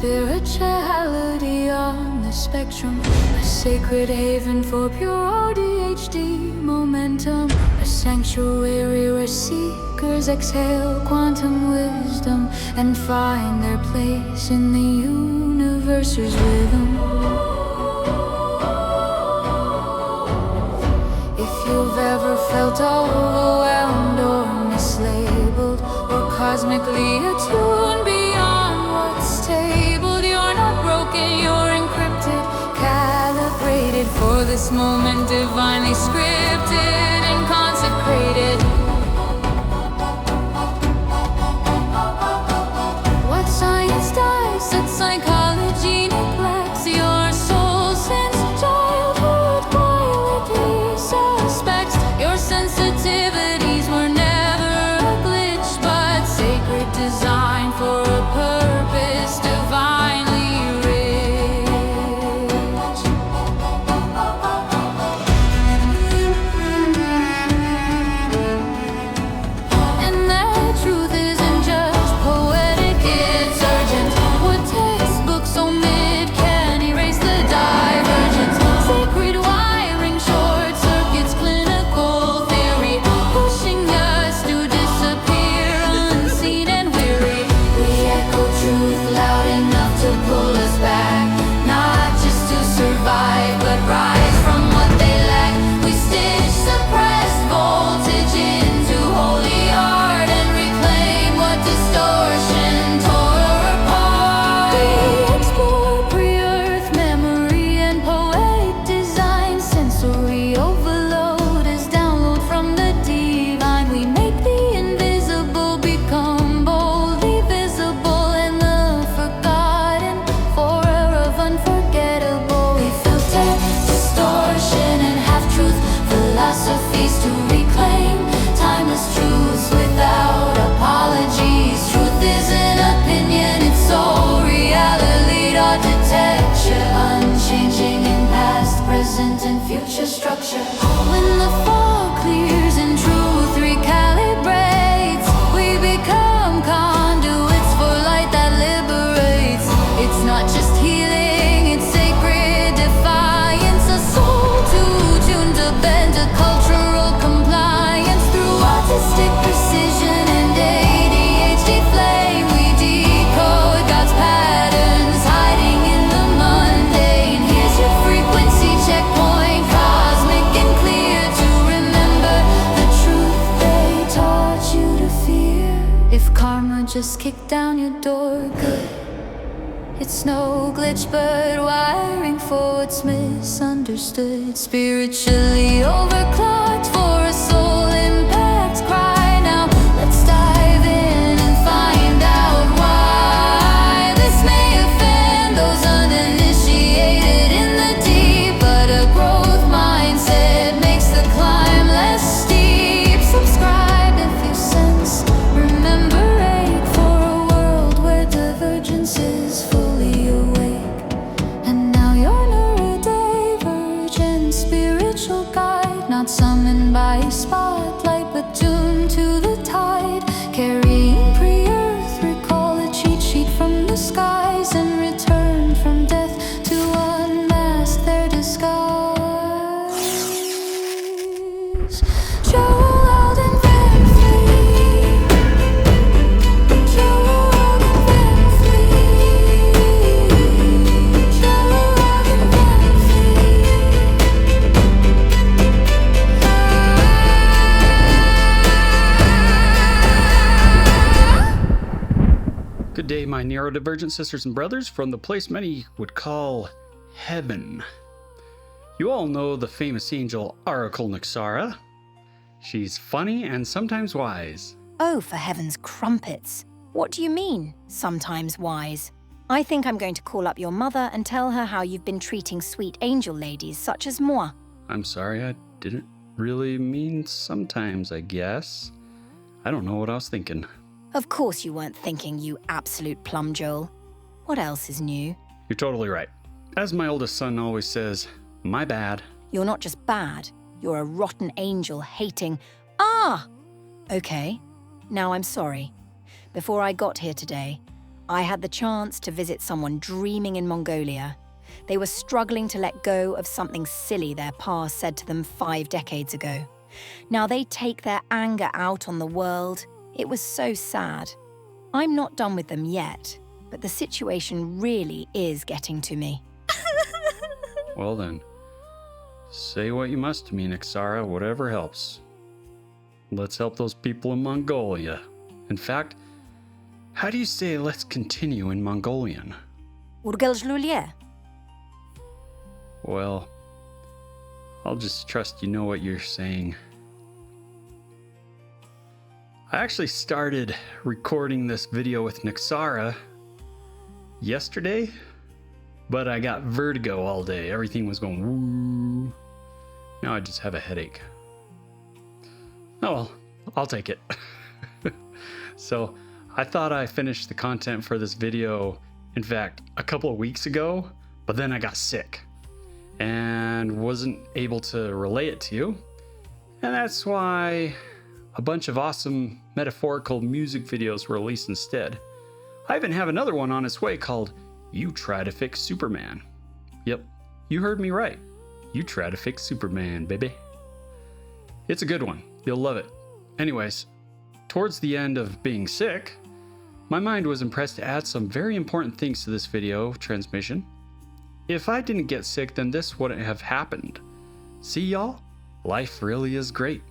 spirituality on the spectrum, a sacred haven for pure AuDHD momentum, a sanctuary where seekers exhale quantum wisdom and find their place in the universe's rhythm. If you've ever felt overwhelmed or mislabeled or cosmically attuned beyond what's tabled, you're not broken, you're encrypted, calibrated for this moment, divinely scripted and consecrated. What science dissects, psychology neglects, your soul since childhood quietly suspects. Your sensitivities were never a glitch, but sacred design for a purpose divinely rich. And that truth isn't just poetic, it's urgent. What textbooks omit can erase the divergence. Sacred wiring, short circuits, clinical theory, pushing us to disappear unseen and weary. We echo truth loud enough to pull us back, not just to survive, but rise from what they lack. We stitch suppressed voltage into holy art and reclaim what distortion tore apart. We explore pre-earth memory and poetic design. Sensory overload is download from the divine. We make the invisible become boldly visible, and the forgotten for of unforgettable. We filter distortion and half-truth philosophies to reclaim timeless truths without apologies. Truth isn't opinion, it's soul reality, architecture, unchanging in past, present, and future structure. When the fog clears and truth recalibrates, we become conduits for light that liberates. It's not just healing, it's sacred defiance, a soul too tuned to bend to cultural compliance. Through artistic precision and AuDHD flame, we decode God's patterns hiding in the mundane. Here's your frequency checkpoint, cosmic and clear, to remember the truth they taught you to fear. If karma just kicked down your door, good. It's no glitch, but wiring for what's misunderstood. Spiritually overclocked for a soul impact cry. Now let's dive in and find out why. This may offend those uninitiated in the deep, but a growth mindset makes the climb less steep. Subscribe if you sense remembrate for a world where divergence is fully awake. And now you're neurodivergent, spiritual guide, not summoned by a spotlight, but tuned to the tide. Carrying pre-earth, recall a cheat sheet from the skies, and return from death to unmask their disguise. Joel out and Van Fleet. Joel out and Van Fleet. Joel out and Van Good day, my neurodivergent sisters and brothers from the place many would call heaven. You all know the famous angel Oracle Nyxara. She's funny and sometimes wise. Oh, for heaven's crumpets. What do you mean, sometimes wise? I think I'm going to call up your mother and tell her how you've been treating sweet angel ladies such as moi. I'm sorry, I didn't really mean sometimes, I guess. I don't know what I was thinking. Of course you weren't thinking, you absolute plum, Joel. What else is new? You're totally right. As my oldest son always says, my bad. You're not just bad, you're a rotten angel hating... Ah! Okay, now I'm sorry. Before I got here today, I had the chance to visit someone dreaming in Mongolia. They were struggling to let go of something silly their past said to them 5 decades ago. Now they take their anger out on the world. It was so sad. I'm not done with them yet, but the situation really is getting to me. Well then, say what you must to me, Nixara, whatever helps. Let's help those people in Mongolia. In fact, how do you say let's continue in Mongolian? Urgelzlulie. Well, I'll just trust you know what you're saying. I actually started recording this video with Nixara yesterday, but I got vertigo all day. Everything was going woo. Now I just have a headache. Oh well, I'll take it. So I thought I finished the content for this video, in fact, a couple of weeks ago, but then I got sick and wasn't able to relay it to you. And that's why a bunch of awesome metaphorical music videos were released instead. I even have another one on its way called You Try to Fix Superman. Yep, you heard me right. You Try to Fix Superman, baby. It's a good one. You'll love it. Anyways, towards the end of being sick, my mind was impressed to add some very important things to this video transmission. If I didn't get sick, then this wouldn't have happened. See, y'all? Life really is great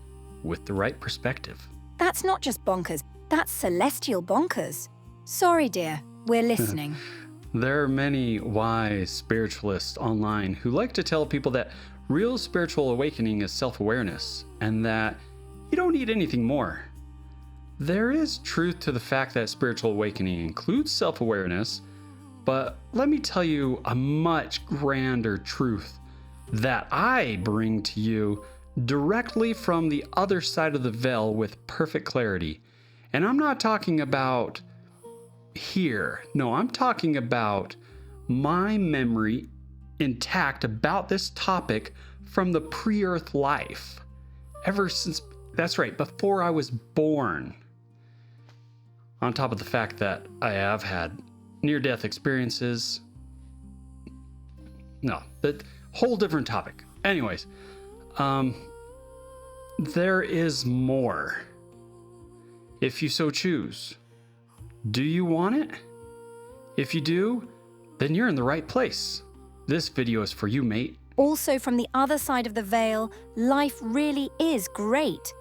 with the right perspective. That's not just bonkers, that's celestial bonkers. Sorry, dear, we're listening. There are many wise spiritualists online who like to tell people that real spiritual awakening is self-awareness and that you don't need anything more. There is truth to the fact that spiritual awakening includes self-awareness, but let me tell you a much grander truth that I bring to you directly from the other side of the veil with perfect clarity. And I'm not talking about here. No, I'm talking about my memory intact about this topic from the pre-earth life. Ever since, that's right, before I was born. On top of the fact that I have had near-death experiences. No, that whole different topic. Anyways, there is more. If you so choose. Do you want it? If you do, then you're in the right place. This video is for you, mate. Also, from the other side of the veil, life really is great.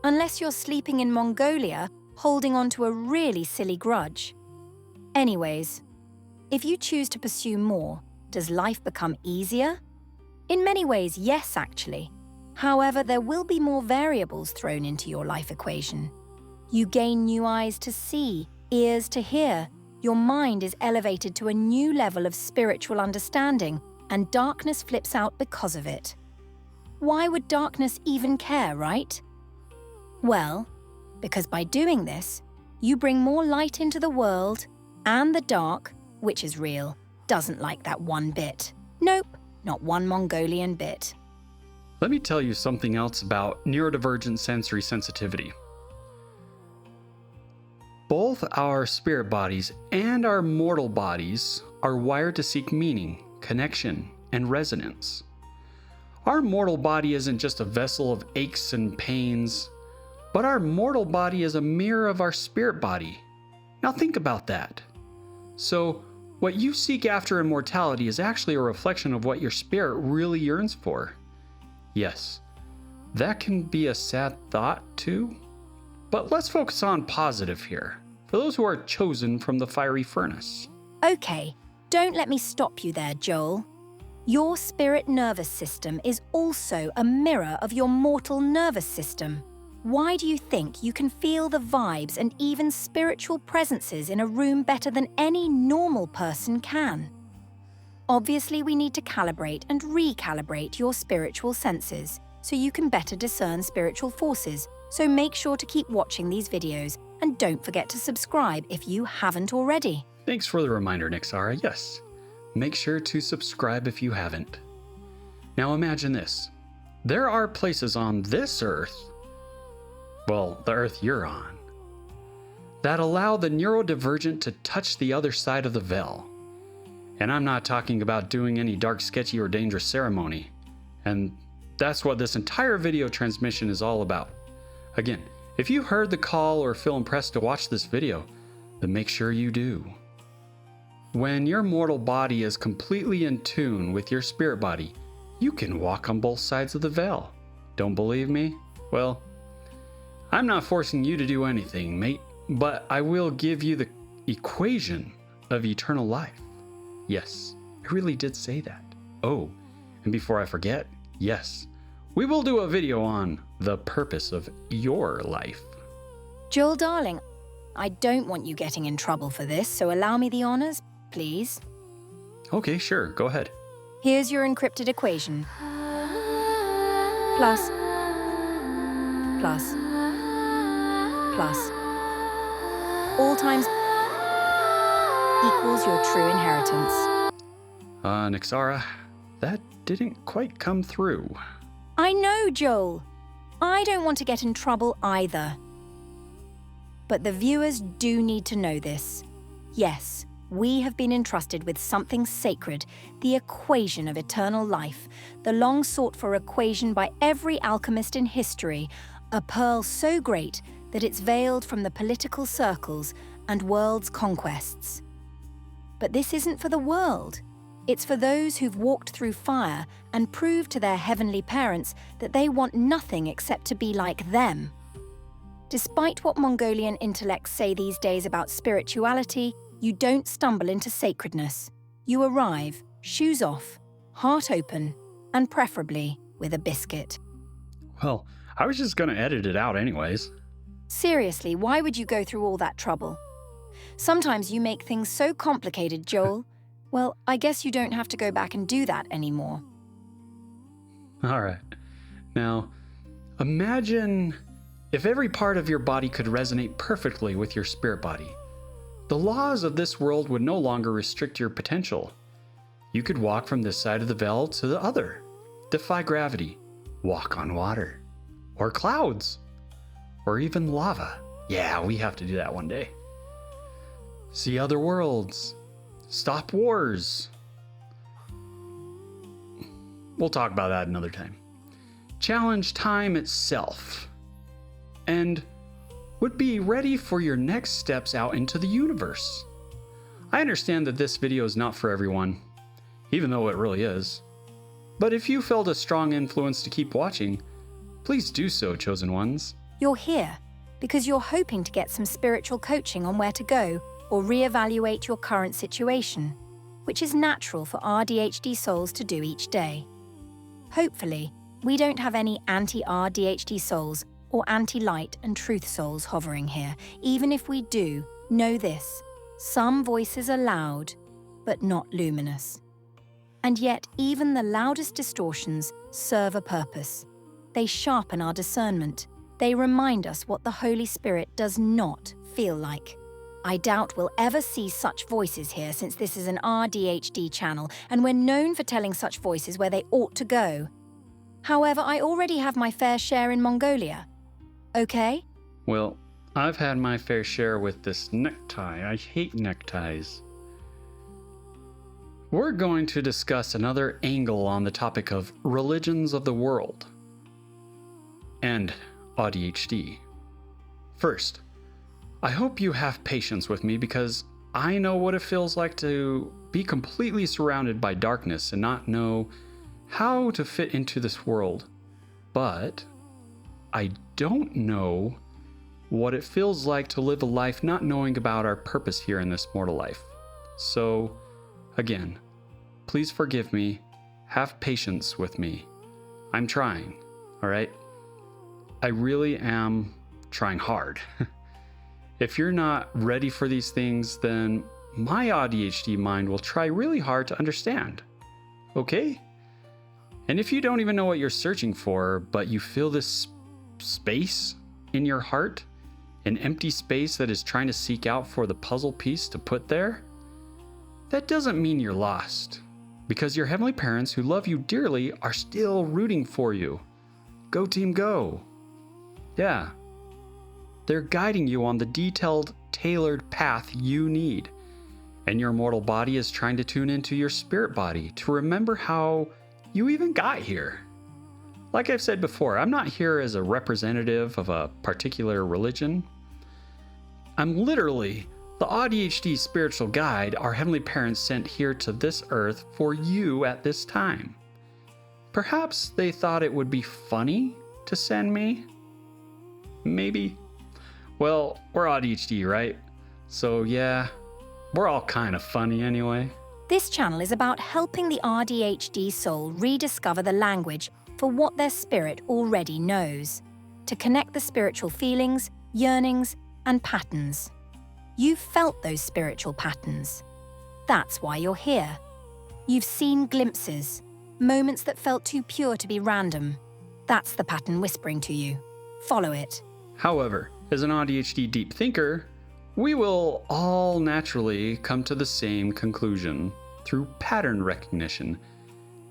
Unless you're sleeping in Mongolia, holding on to a really silly grudge. Anyways, if you choose to pursue more, does life become easier? In many ways, yes, actually. However, there will be more variables thrown into your life equation. You gain new eyes to see, ears to hear. Your mind is elevated to a new level of spiritual understanding, and darkness flips out because of it. Why would darkness even care, right? Well, because by doing this, you bring more light into the world, and the dark, which is real, doesn't like that one bit. Nope, not one Mongolian bit. Let me tell you something else about neurodivergent sensory sensitivity. Both our spirit bodies and our mortal bodies are wired to seek meaning, connection, and resonance. Our mortal body isn't just a vessel of aches and pains, but our mortal body is a mirror of our spirit body. Now think about that. So, what you seek after in mortality is actually a reflection of what your spirit really yearns for. Yes, that can be a sad thought too, but let's focus on positive here, for those who are chosen from the fiery furnace. Okay, don't let me stop you there, Joel. Your spirit nervous system is also a mirror of your mortal nervous system. Why do you think you can feel the vibes and even spiritual presences in a room better than any normal person can? Obviously, we need to calibrate and recalibrate your spiritual senses so you can better discern spiritual forces. So make sure to keep watching these videos and don't forget to subscribe if you haven't already. Thanks for the reminder, Nixara. Yes, make sure to subscribe if you haven't. Now imagine this. There are places on this earth, well, the earth you're on, that allow the neurodivergent to touch the other side of the veil. And I'm not talking about doing any dark, sketchy, or dangerous ceremony. And that's what this entire video transmission is all about. Again, if you heard the call or feel impressed to watch this video, then make sure you do. When your mortal body is completely in tune with your spirit body, you can walk on both sides of the veil. Don't believe me? Well, I'm not forcing you to do anything, mate, but I will give you the equation of eternal life. Yes, I really did say that. Oh, and before I forget, yes, we will do a video on the purpose of your life. Joel, darling, I don't want you getting in trouble for this, so allow me the honors, please. Okay, sure, go ahead. Here's your encrypted equation. Plus, plus, plus. All times equals your true inheritance. Nyxara, that didn't quite come through. I know, Joel. I don't want to get in trouble either. But the viewers do need to know this. Yes, we have been entrusted with something sacred, the equation of eternal life, the long-sought-for equation by every alchemist in history, a pearl so great that it's veiled from the political circles and world's conquests. But this isn't for the world. It's for those who've walked through fire and proved to their heavenly parents that they want nothing except to be like them. Despite what Mongolian intellects say these days about spirituality, you don't stumble into sacredness. You arrive, shoes off, heart open, and preferably with a biscuit. Well, I was just gonna edit it out anyways. Seriously, why would you go through all that trouble? Sometimes you make things so complicated, Joel. Well, I guess you don't have to go back and do that anymore. All right. Now, imagine if every part of your body could resonate perfectly with your spirit body. The laws of this world would no longer restrict your potential. You could walk from this side of the veil to the other, defy gravity, walk on water, or clouds, or even lava. Yeah, we have to do that one day. See other worlds. Stop wars. We'll talk about that another time. Challenge time itself. And would be ready for your next steps out into the universe. I understand that this video is not for everyone, even though it really is. But if you felt a strong influence to keep watching, please do so, chosen ones. You're here because you're hoping to get some spiritual coaching on where to go or reevaluate your current situation, which is natural for AuDHD souls to do each day. Hopefully, we don't have any anti-AuDHD souls or anti-light and truth souls hovering here. Even if we do, know this: some voices are loud, but not luminous. And yet, even the loudest distortions serve a purpose. They sharpen our discernment. They remind us what the Holy Spirit does not feel like. I doubt we'll ever see such voices here, since this is an AuDHD channel, and we're known for telling such voices where they ought to go. However, I already have my fair share in Mongolia. Okay? Well, I've had my fair share with this necktie. I hate neckties. We're going to discuss another angle on the topic of religions of the world and AuDHD. First, I hope you have patience with me, because I know what it feels like to be completely surrounded by darkness and not know how to fit into this world. But I don't know what it feels like to live a life not knowing about our purpose here in this mortal life. So, again, please forgive me. Have patience with me. I'm trying, all right? I really am trying hard. If you're not ready for these things, then my AuDHD mind will try really hard to understand. Okay? And if you don't even know what you're searching for, but you feel this space in your heart, an empty space that is trying to seek out for the puzzle piece to put there, that doesn't mean you're lost, because your heavenly parents who love you dearly are still rooting for you. Go team go. Yeah. They're guiding you on the detailed tailored path you need. And your mortal body is trying to tune into your spirit body to remember how you even got here. Like I've said before, I'm not here as a representative of a particular religion. I'm literally the AuDHD spiritual guide our heavenly parents sent here to this earth for you at this time. Perhaps they thought it would be funny to send me? Maybe. Well, we're AuDHD, right? So yeah, we're all kind of funny anyway. This channel is about helping the AuDHD soul rediscover the language for what their spirit already knows, to connect the spiritual feelings, yearnings, and patterns. You've felt those spiritual patterns. That's why you're here. You've seen glimpses, moments that felt too pure to be random. That's the pattern whispering to you. Follow it. However, as an AuDHD deep thinker, we will all naturally come to the same conclusion through pattern recognition,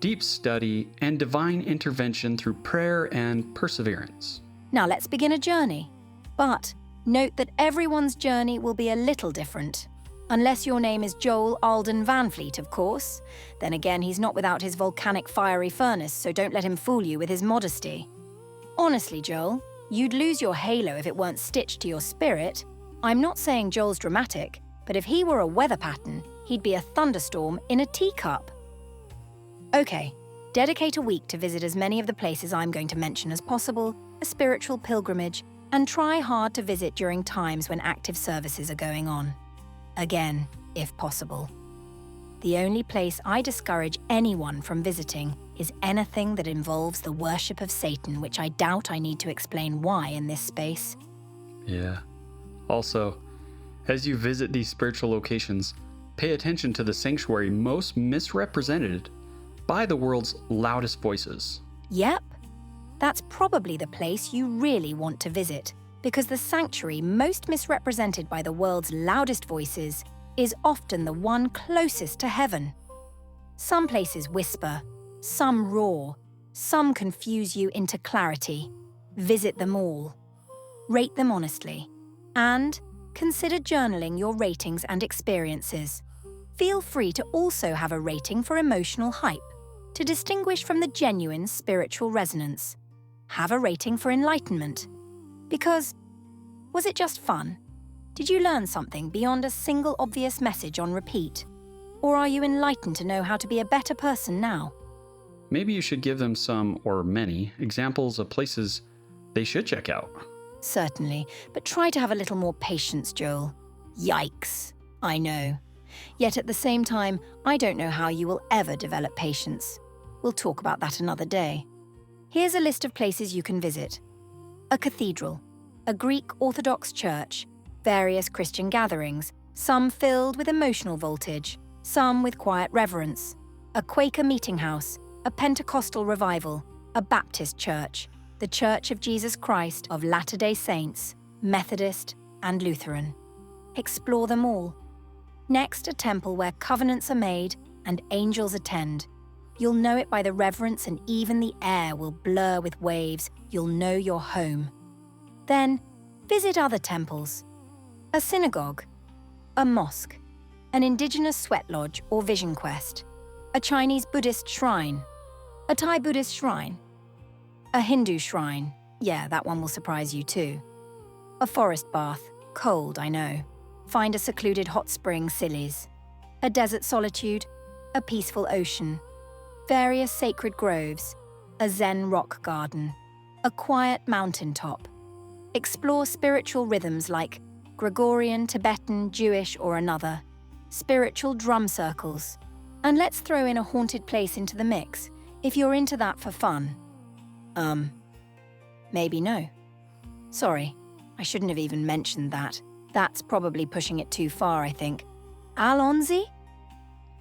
deep study, and divine intervention through prayer and perseverance. Now let's begin a journey. But note that everyone's journey will be a little different. Unless your name is Joel Alden Van Fleet, of course. Then again, he's not without his volcanic fiery furnace, so don't let him fool you with his modesty. Honestly, Joel, you'd lose your halo if it weren't stitched to your spirit. I'm not saying Joel's dramatic, but if he were a weather pattern, he'd be a thunderstorm in a teacup. Okay, dedicate a week to visit as many of the places I'm going to mention as possible, a spiritual pilgrimage, and try hard to visit during times when active services are going on. Again, if possible. The only place I discourage anyone from visiting is anything that involves the worship of Satan, which I doubt I need to explain why in this space. Yeah. Also, as you visit these spiritual locations, pay attention to the sanctuary most misrepresented by the world's loudest voices. Yep. That's probably the place you really want to visit, because the sanctuary most misrepresented by the world's loudest voices is often the one closest to heaven. Some places whisper, some roar, some confuse you into clarity. Visit them all. Rate them honestly. And consider journaling your ratings and experiences. Feel free to also have a rating for emotional hype, to distinguish from the genuine spiritual resonance. Have a rating for enlightenment. Because, was it just fun? Did you learn something beyond a single obvious message on repeat? Or are you enlightened to know how to be a better person now? Maybe you should give them some, or many, examples of places they should check out. Certainly, but try to have a little more patience, Joel. Yikes, I know. Yet at the same time, I don't know how you will ever develop patience. We'll talk about that another day. Here's a list of places you can visit. A cathedral, a Greek Orthodox church, various Christian gatherings, some filled with emotional voltage, some with quiet reverence, a Quaker meeting house, a Pentecostal revival, a Baptist church, the Church of Jesus Christ of Latter-day Saints, Methodist, and Lutheran. Explore them all. Next, a temple where covenants are made and angels attend. You'll know it by the reverence, and even the air will blur with waves. You'll know you're home. Then, visit other temples. A synagogue, a mosque, an indigenous sweat lodge or vision quest, a Chinese Buddhist shrine, a Thai Buddhist shrine, a Hindu shrine. Yeah, that one will surprise you too. A forest bath, cold, I know. Find a secluded hot spring, sillies. A desert solitude, a peaceful ocean. Various sacred groves, a Zen rock garden, a quiet mountaintop. Explore spiritual rhythms like Gregorian, Tibetan, Jewish, or another. Spiritual drum circles. And let's throw in a haunted place into the mix, if you're into that for fun. Maybe no. Sorry, I shouldn't have even mentioned that. That's probably pushing it too far, I think. Alonzi?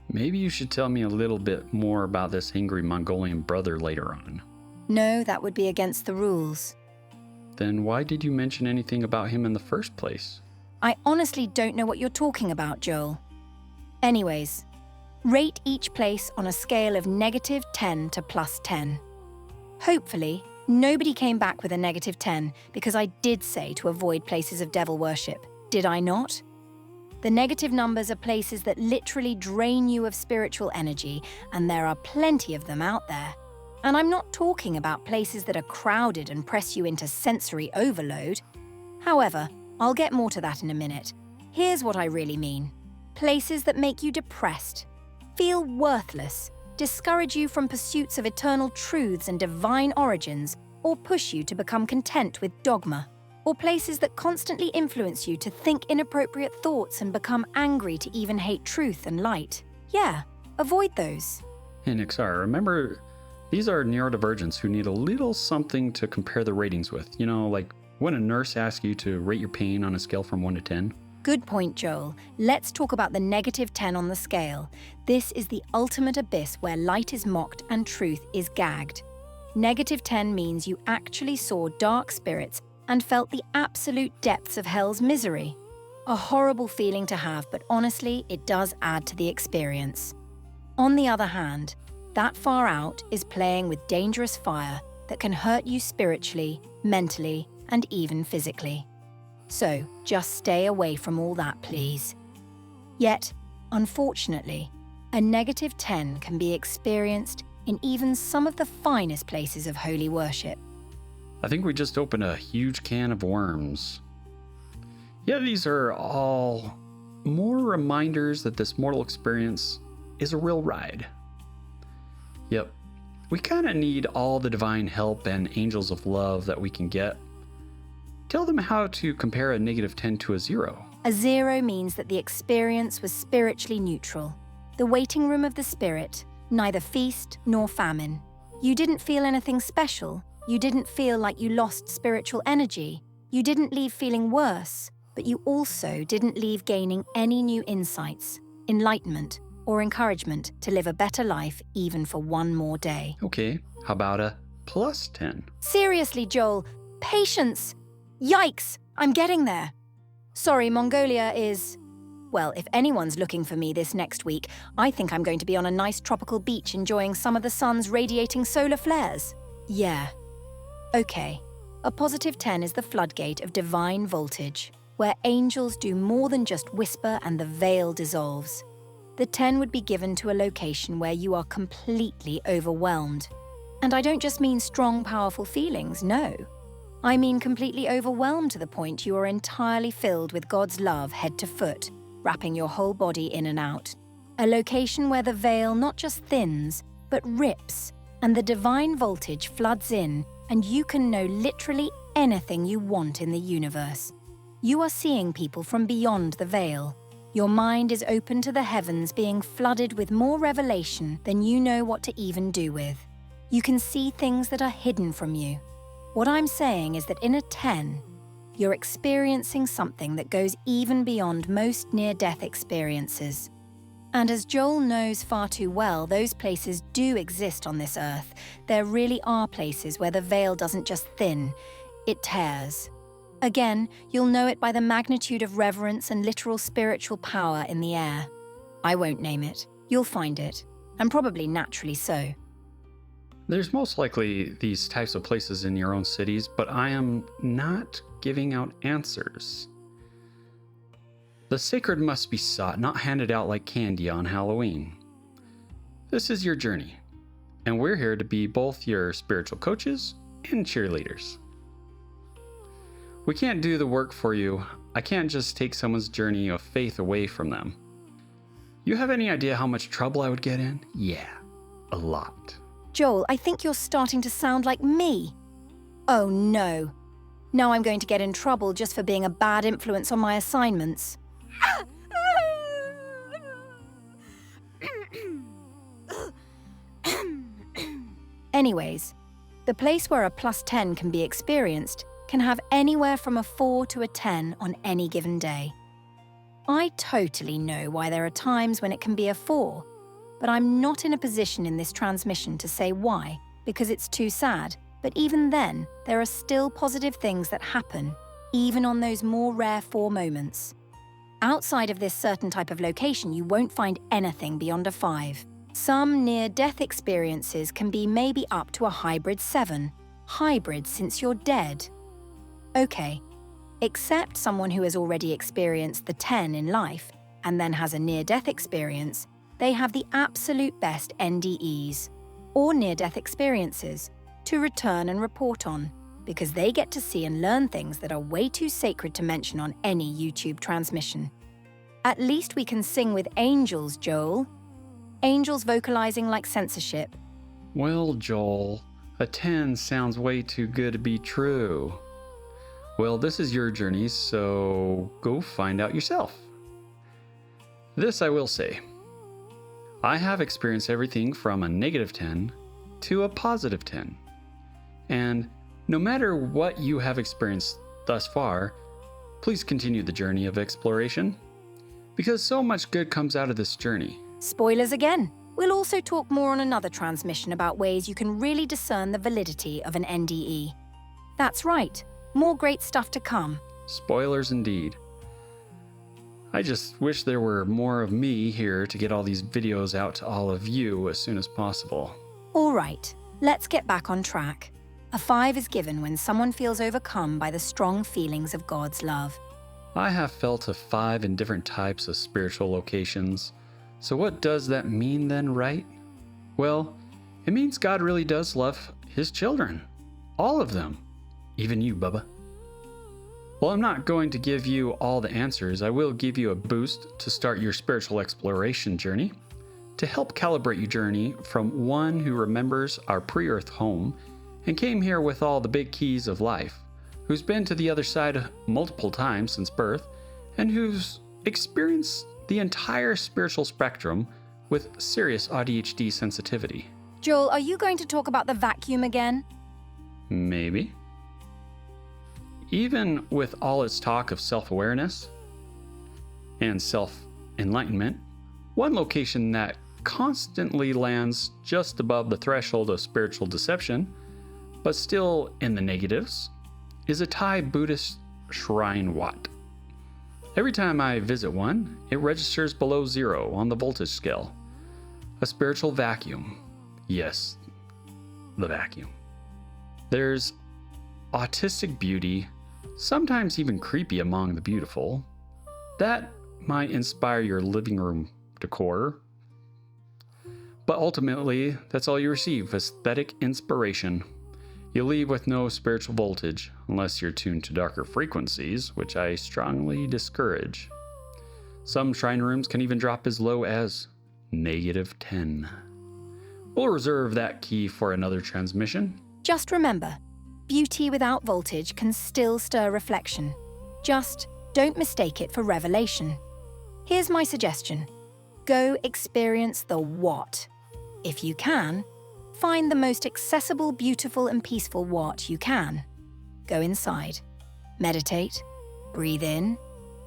Maybe you should tell me a little bit more about this angry Mongolian brother later on. No, that would be against the rules. Then why did you mention anything about him in the first place? I honestly don't know what you're talking about, Joel. Anyways, rate each place on a scale of -10 to +10. Hopefully, nobody came back with a -10 because I did say to avoid places of devil worship. Did I not? The negative numbers are places that literally drain you of spiritual energy, and there are plenty of them out there. And I'm not talking about places that are crowded and press you into sensory overload. However, I'll get more to that in a minute. Here's what I really mean. Places that make you depressed, feel worthless, discourage you from pursuits of eternal truths and divine origins, or push you to become content with dogma. Or places that constantly influence you to think inappropriate thoughts and become angry to even hate truth and light. Yeah, avoid those. Hey, Nixar, remember, these are neurodivergents who need a little something to compare the ratings with. You know, like when a nurse asks you to rate your pain on a scale from 1 to 10. Good point, Joel. Let's talk about the -10 on the scale. This is the ultimate abyss where light is mocked and truth is gagged. -10 means you actually saw dark spirits and felt the absolute depths of hell's misery. A horrible feeling to have, but honestly, it does add to the experience. On the other hand, that far out is playing with dangerous fire that can hurt you spiritually, mentally, and even physically. So, just stay away from all that, please. Yet, unfortunately, a -10 can be experienced in even some of the finest places of holy worship. I think we just opened a huge can of worms. Yeah, these are all more reminders that this mortal experience is a real ride. Yep, we kind of need all the divine help and angels of love that we can get. Tell them how to compare a -10 to a 0. A 0 means that the experience was spiritually neutral. The waiting room of the spirit, neither feast nor famine. You didn't feel anything special. You didn't feel like you lost spiritual energy. You didn't leave feeling worse, but you also didn't leave gaining any new insights, enlightenment, or encouragement to live a better life even for one more day. Okay, how about a +10? Seriously, Joel, patience! Yikes, I'm getting there. Sorry, Mongolia is... Well, if anyone's looking for me this next week, I think I'm going to be on a nice tropical beach enjoying some of the sun's radiating solar flares. Yeah. Okay, a +10 is the floodgate of divine voltage, where angels do more than just whisper and the veil dissolves. The 10 would be given to a location where you are completely overwhelmed. And I don't just mean strong, powerful feelings, no. I mean completely overwhelmed to the point you are entirely filled with God's love head to foot, wrapping your whole body in and out. A location where the veil not just thins, but rips, and the divine voltage floods in, and you can know literally anything you want in the universe. You are seeing people from beyond the veil. Your mind is open to the heavens being flooded with more revelation than you know what to even do with. You can see things that are hidden from you. What I'm saying is that in a 10, you're experiencing something that goes even beyond most near-death experiences. And as Joel knows far too well, those places do exist on this earth. There really are places where the veil doesn't just thin, it tears. Again, you'll know it by the magnitude of reverence and literal spiritual power in the air. I won't name it. You'll find it, and probably naturally so. There's most likely these types of places in your own cities, but I am not giving out answers. The sacred must be sought, not handed out like candy on Halloween. This is your journey, and we're here to be both your spiritual coaches and cheerleaders. We can't do the work for you. I can't just take someone's journey of faith away from them. You have any idea how much trouble I would get in? Yeah, a lot. Joel, I think you're starting to sound like me. Oh no. Now I'm going to get in trouble just for being a bad influence on my assignments. Anyways, the place where a +10 can be experienced can have anywhere from a 4 to a 10 on any given day. I totally know why there are times when it can be a 4, but I'm not in a position in this transmission to say why, because it's too sad. But even then, there are still positive things that happen, even on those more rare 4 moments. Outside of this certain type of location, you won't find anything beyond a 5. Some near-death experiences can be maybe up to a hybrid 7. Hybrid since you're dead. Okay, Except someone who has already experienced the 10 in life and then has a near-death experience, they have the absolute best NDEs, or near-death experiences, to return and report on, because they get to see and learn things that are way too sacred to mention on any YouTube transmission. At least we can sing with angels, Joel. Angels vocalizing like censorship. Well, Joel, a 10 sounds way too good to be true. Well, this is your journey, so go find out yourself. This I will say. I have experienced everything from a negative 10 to a positive 10. And no matter what you have experienced thus far, please continue the journey of exploration, because so much good comes out of this journey. Spoilers again. We'll also talk more on another transmission about ways you can really discern the validity of an NDE. That's right, more great stuff to come. Spoilers indeed. I just wish there were more of me here to get all these videos out to all of you as soon as possible. All right, let's get back on track. A 5 is given when someone feels overcome by the strong feelings of God's love. I have felt a 5 in different types of spiritual locations. So what does that mean then, right? Well, it means God really does love his children. All of them. Even you, Bubba. Well, I'm not going to give you all the answers. I will give you a boost to start your spiritual exploration journey, to help calibrate your journey from one who remembers our pre-earth home and came here with all the big keys of life, who's been to the other side multiple times since birth, and who's experienced the entire spiritual spectrum with serious AuDHD sensitivity. Joel, are you going to talk about the vacuum again? Maybe. Even with all its talk of self-awareness and self-enlightenment, one location that constantly lands just above the threshold of spiritual deception, but still in the negatives, is a Thai Buddhist shrine wat. Every time I visit one, it registers below 0 on the voltage scale. A spiritual vacuum. Yes, the vacuum. There's autistic beauty, sometimes even creepy among the beautiful. That might inspire your living room decor. But ultimately, that's all you receive, aesthetic inspiration. You leave with no spiritual voltage, unless you're tuned to darker frequencies, which I strongly discourage. Some shrine rooms can even drop as low as -10. We'll reserve that key for another transmission. Just remember, beauty without voltage can still stir reflection. Just don't mistake it for revelation. Here's my suggestion. Go experience the what. If you can, find the most accessible, beautiful, and peaceful what you can. Go inside. Meditate. Breathe in.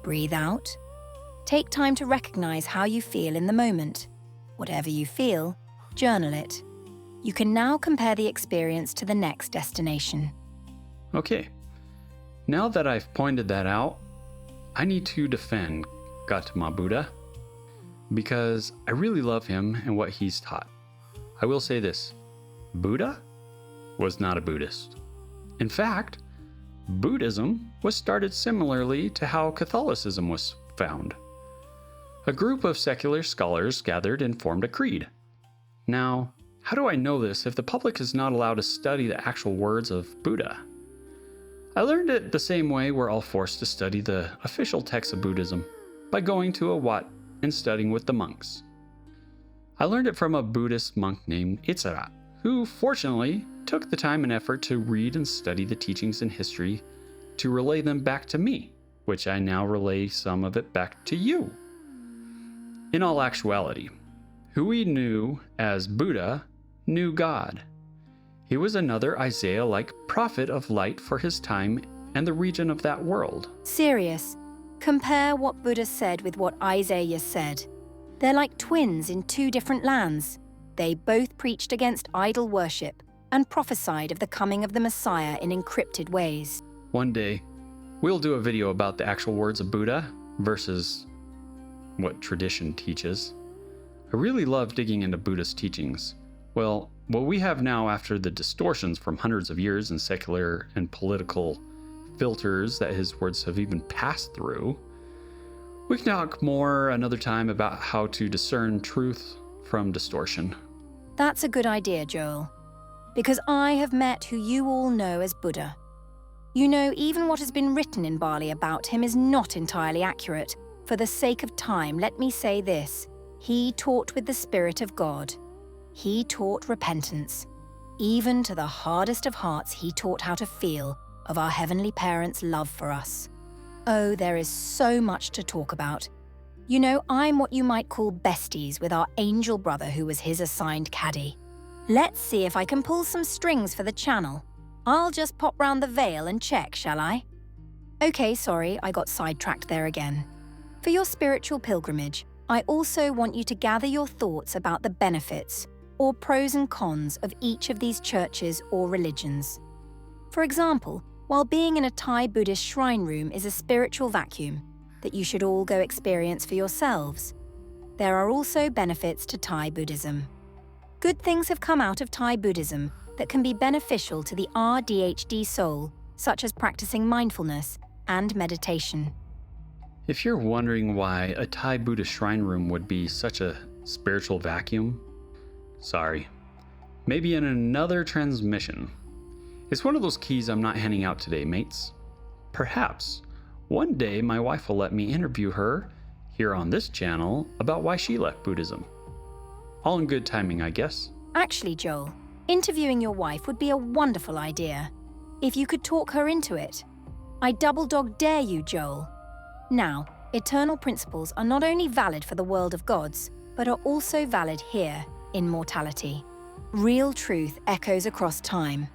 Breathe out. Take time to recognize how you feel in the moment. Whatever you feel, journal it. You can now compare the experience to the next destination. Okay, now that I've pointed that out, I need to defend Gautama Buddha because I really love him and what he's taught. I will say this, Buddha was not a Buddhist. In fact, Buddhism was started similarly to how Catholicism was found. A group of secular scholars gathered and formed a creed. Now, how do I know this if the public is not allowed to study the actual words of Buddha? I learned it the same way we're all forced to study the official text of Buddhism, by going to a wat and studying with the monks. I learned it from a Buddhist monk named Itzara, who fortunately took the time and effort to read and study the teachings and history to relay them back to me, which I now relay some of it back to you. In all actuality, who we knew as Buddha knew God. He was another Isaiah-like prophet of light for his time and the region of that world. Serious. Compare what Buddha said with what Isaiah said. They're like twins in two different lands. They both preached against idol worship and prophesied of the coming of the Messiah in encrypted ways. One day, we'll do a video about the actual words of Buddha versus what tradition teaches. I really love digging into Buddhist teachings. Well, what we have now after the distortions from hundreds of years in secular and political filters that his words have even passed through. We can talk more another time about how to discern truth from distortion. That's a good idea, Joel. Because I have met who you all know as Buddha. You know, even what has been written in Bali about him is not entirely accurate. For the sake of time, let me say this. He taught with the Spirit of God. He taught repentance. Even to the hardest of hearts, he taught how to feel of our Heavenly Parents' love for us. Oh, there is so much to talk about. You know, I'm what you might call besties with our angel brother who was his assigned caddie. Let's see if I can pull some strings for the channel. I'll just pop round the veil and check, shall I? Okay, sorry, I got sidetracked there again. For your spiritual pilgrimage, I also want you to gather your thoughts about the benefits, or pros and cons, of each of these churches or religions. For example, while being in a Thai Buddhist shrine room is a spiritual vacuum that you should all go experience for yourselves, there are also benefits to Thai Buddhism. Good things have come out of Thai Buddhism that can be beneficial to the AuDHD soul, such as practicing mindfulness and meditation. If you're wondering why a Thai Buddhist shrine room would be such a spiritual vacuum, sorry. Maybe in another transmission. It's one of those keys I'm not handing out today, mates. Perhaps one day my wife will let me interview her here on this channel about why she left Buddhism. All in good timing, I guess. Actually, Joel, interviewing your wife would be a wonderful idea. If you could talk her into it. I double dog dare you, Joel. Now, eternal principles are not only valid for the world of gods, but are also valid here in mortality. Real truth echoes across time.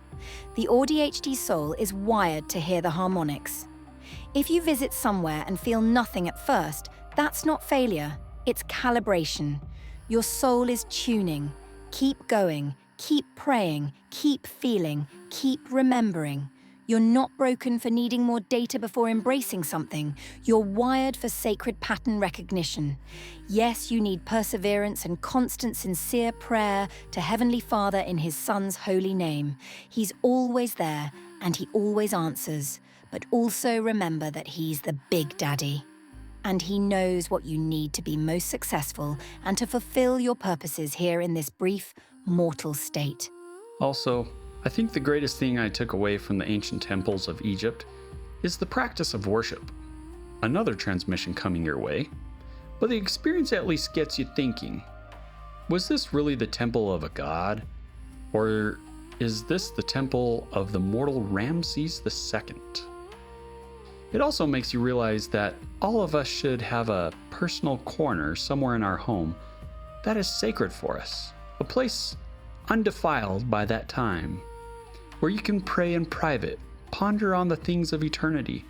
The AuDHD soul is wired to hear the harmonics. If you visit somewhere and feel nothing at first, that's not failure, it's calibration. Your soul is tuning. Keep going, keep praying, keep feeling, keep remembering. You're not broken for needing more data before embracing something. You're wired for sacred pattern recognition. Yes, you need perseverance and constant sincere prayer to Heavenly Father in His Son's holy name. He's always there and He always answers. But also remember that He's the Big Daddy. And He knows what you need to be most successful and to fulfill your purposes here in this brief, mortal state. Also, I think the greatest thing I took away from the ancient temples of Egypt is the practice of worship. Another transmission coming your way, but the experience at least gets you thinking, was this really the temple of a god? Or is this the temple of the mortal Ramses II? It also makes you realize that all of us should have a personal corner somewhere in our home that is sacred for us, a place undefiled by that time, where you can pray in private, ponder on the things of eternity,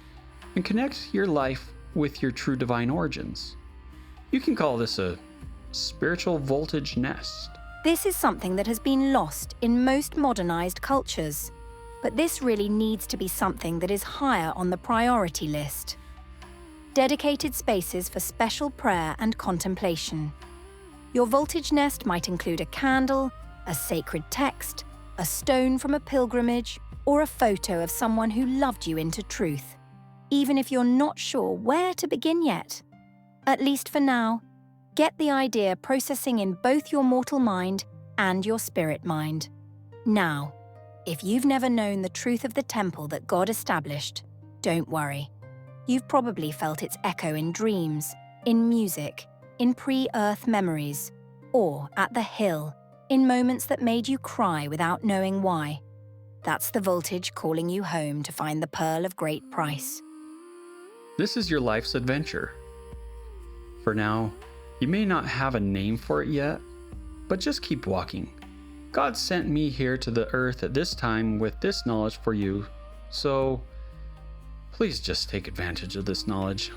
and connect your life with your true divine origins. You can call this a spiritual voltage nest. This is something that has been lost in most modernized cultures, but this really needs to be something that is higher on the priority list. Dedicated spaces for special prayer and contemplation. Your voltage nest might include a candle, a sacred text, a stone from a pilgrimage, or a photo of someone who loved you into truth, even if you're not sure where to begin yet. At least for now, get the idea processing in both your mortal mind and your spirit mind. Now, if you've never known the truth of the temple that God established, don't worry. You've probably felt its echo in dreams, in music, in pre-earth memories, or at the hill, in moments that made you cry without knowing why. That's the voltage calling you home to find the pearl of great price. This is your life's adventure. For now, you may not have a name for it yet, but just keep walking. God sent me here to the earth at this time with this knowledge for you, so please just take advantage of this knowledge.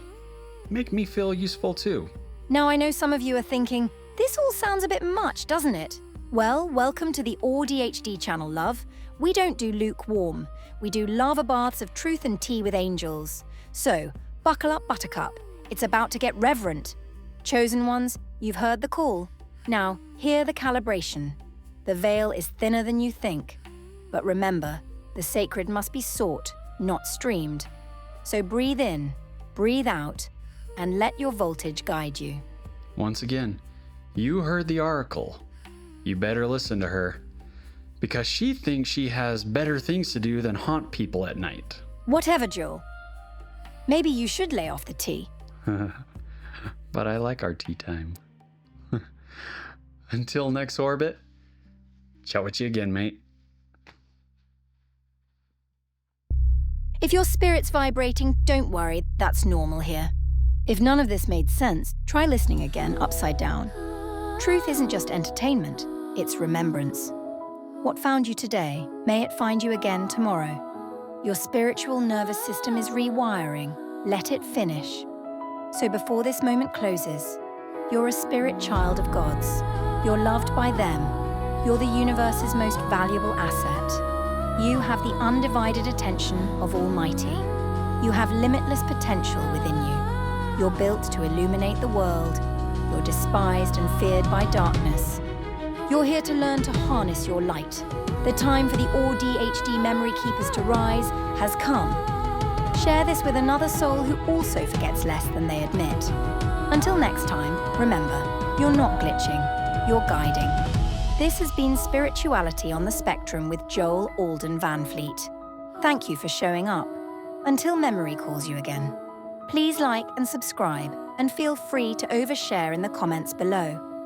Make me feel useful too. Now I know some of you are thinking, this all sounds a bit much, doesn't it? Well, welcome to the AuDHD channel, love. We don't do lukewarm. We do lava baths of truth and tea with angels. So, buckle up, buttercup. It's about to get reverent. Chosen ones, you've heard the call. Now, hear the calibration. The veil is thinner than you think. But remember, the sacred must be sought, not streamed. So breathe in, breathe out, and let your voltage guide you. Once again, you heard the oracle. You better listen to her, because she thinks she has better things to do than haunt people at night. Whatever, Joel. Maybe you should lay off the tea. But I like our tea time. Until next orbit, chat with you again, mate. If your spirit's vibrating, don't worry, that's normal here. If none of this made sense, try listening again upside down. Truth isn't just entertainment, it's remembrance. What found you today, may it find you again tomorrow. Your spiritual nervous system is rewiring. Let it finish. So before this moment closes, you're a spirit child of God's. You're loved by them. You're the universe's most valuable asset. You have the undivided attention of Almighty. You have limitless potential within you. You're built to illuminate the world. You're despised and feared by darkness. You're here to learn to harness your light. The time for the AuDHD memory keepers to rise has come. Share this with another soul who also forgets less than they admit. Until next time, remember, you're not glitching, you're guiding. This has been Spirituality on the Spectrum with Joel Alden Van Fleet. Thank you for showing up. Until memory calls you again. Please like and subscribe, and feel free to overshare in the comments below.